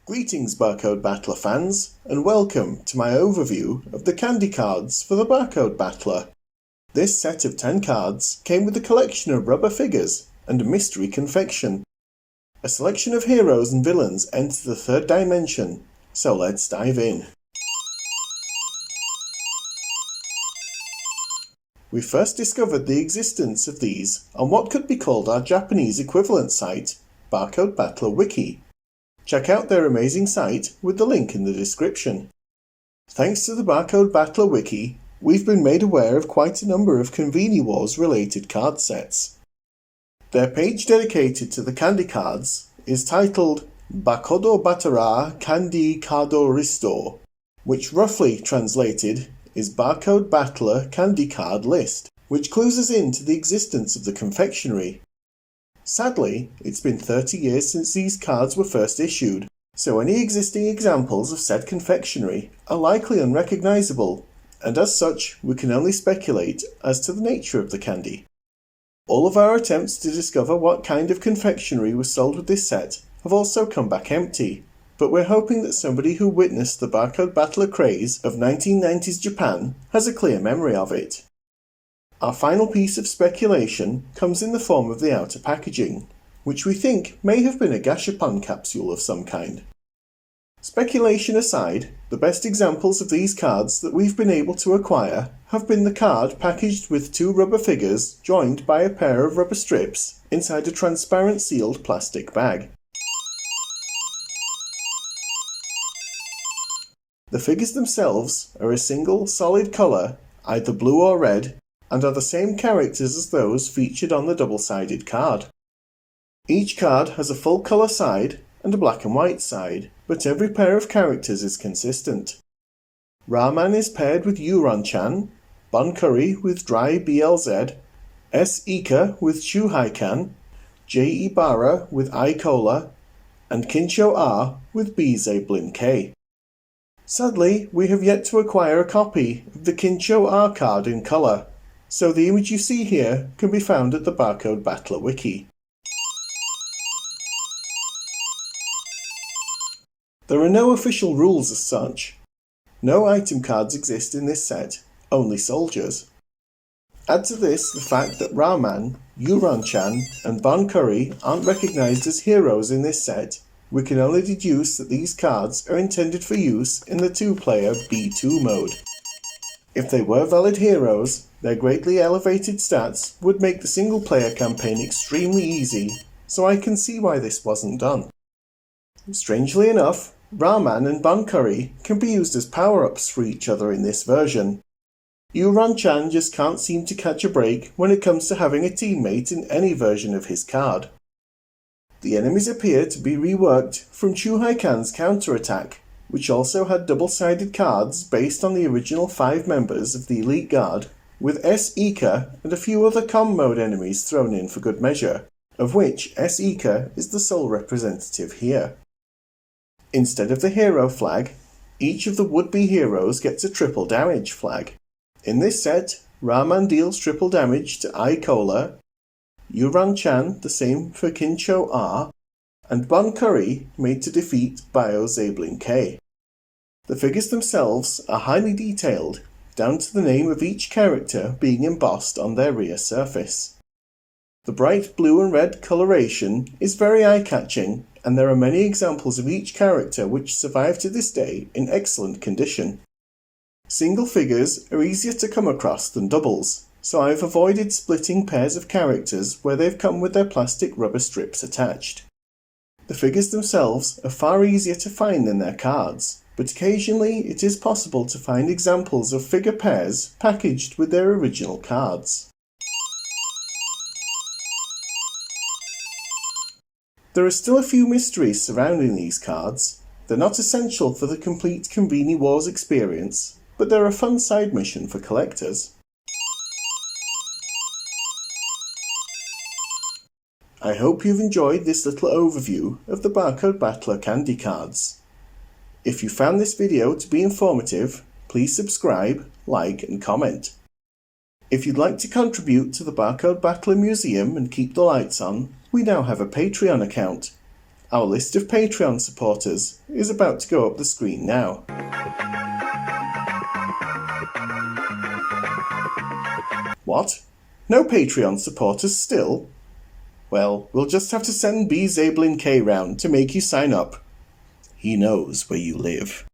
Greetings Barcode Battler fans, and welcome to my overview of the candy cards for the Barcode Battler. This set of 10 cards came with a collection of rubber figures and a mystery confection. A selection of heroes and villains enter the third dimension, so let's dive in. We first discovered the existence of these on what could be called our Japanese equivalent site, Barcode Battler Wiki. Check out their amazing site with the link in the description. Thanks to the Barcode Battler Wiki, we've been made aware of quite a number of Conveni Wars related card sets. Their page dedicated to the candy cards is titled Barcode Battler Candy Cardo Risto, which roughly translated is Barcode Battler Candy Card List, which clues us in to the existence of the confectionery. Sadly, it's been 30 years since these cards were first issued, so any existing examples of said confectionery are likely unrecognizable, and as such we can only speculate as to the nature of the candy. All of our attempts to discover what kind of confectionery was sold with this set have also come back empty, but we're hoping that somebody who witnessed the Barcode Battler craze of 1990s Japan has a clear memory of it. Our final piece of speculation comes in the form of the outer packaging, which we think may have been a gashapon capsule of some kind. Speculation aside, the best examples of these cards that we've been able to acquire have been the card packaged with 2 rubber figures joined by a pair of rubber strips inside a transparent sealed plastic bag. The figures themselves are a single solid colour, either blue or red, and are the same characters as those featured on the double-sided card. Each card has a full colour side and a black and white side, but every pair of characters is consistent. Rahman is paired with Yuran-chan, Bon Curry with Dry BLZ, S. Ika with Shuhai-kan, J. Ibarra with I-Cola, and Kincho R with B. Zablin K. Sadly, we have yet to acquire a copy of the Kincho R card in colour, so the image you see here can be found at the Barcode Battler Wiki. There are no official rules as such. No item cards exist in this set, only soldiers. Add to this the fact that Rahman, Yuran-chan and Bon Curry aren't recognised as heroes in this set, we can only deduce that these cards are intended for use in the 2-player B2 mode. If they were valid heroes, their greatly elevated stats would make the single-player campaign extremely easy, so I can see why this wasn't done. Strangely enough, Rahman and Bon Curry can be used as power-ups for each other in this version. Yuran-chan just can't seem to catch a break when it comes to having a teammate in any version of his card. The enemies appear to be reworked from Shuhai-kan's counter-attack, which also had double-sided cards based on the original 5 members of the Elite Guard, with S. Ika and a few other com mode enemies thrown in for good measure, of which S. Ika is the sole representative here. Instead of the hero flag, each of the would-be heroes gets a triple damage flag. In this set, Rahman deals triple damage to I-Cola, Yuran-chan the same for Kincho R, and Bon Curry made to defeat Bio Zablin K. The figures themselves are highly detailed, down to the name of each character being embossed on their rear surface. The bright blue and red coloration is very eye-catching, and there are many examples of each character which survive to this day in excellent condition. Single figures are easier to come across than doubles, so I've avoided splitting pairs of characters where they've come with their plastic rubber strips attached. The figures themselves are far easier to find than their cards, but occasionally it is possible to find examples of figure pairs packaged with their original cards. There are still a few mysteries surrounding these cards. They're not essential for the complete Conveni Wars experience, but they're a fun side mission for collectors. I hope you've enjoyed this little overview of the Barcode Battler candy cards. If you found this video to be informative, please subscribe, like and comment. If you'd like to contribute to the Barcode Battler Museum and keep the lights on, we now have a Patreon account. Our list of Patreon supporters is about to go up the screen now. What? No Patreon supporters still? Well, we'll just have to send B. Zablin K round to make you sign up. He knows where you live.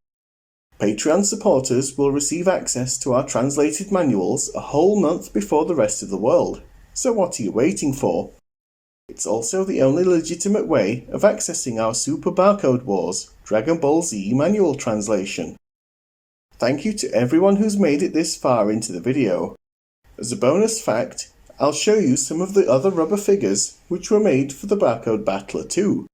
Patreon supporters will receive access to our translated manuals a whole month before the rest of the world. So what are you waiting for? It's also the only legitimate way of accessing our Super Barcode Wars Dragon Ball Z manual translation. Thank you to everyone who's made it this far into the video. As a bonus fact, I'll show you some of the other rubber figures which were made for the Barcode Battler too.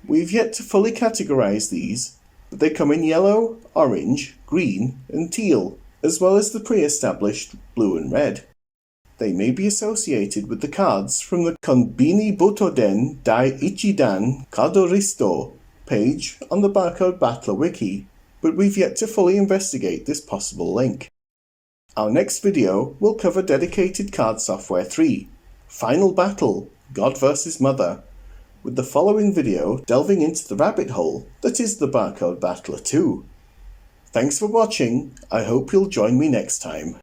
We've yet to fully categorize these, but they come in yellow, orange, green and teal, as well as the pre-established blue and red. They may be associated with the cards from the Konbini Butoden Dai Ichidan Kadoristo page on the Barcode Battler Wiki, but we've yet to fully investigate this possible link. Our next video will cover Dedicated Card Software 3, Final Battle, God vs. Mother, with the following video delving into the rabbit hole that is the Barcode Battler 2. Thanks for watching, I hope you'll join me next time.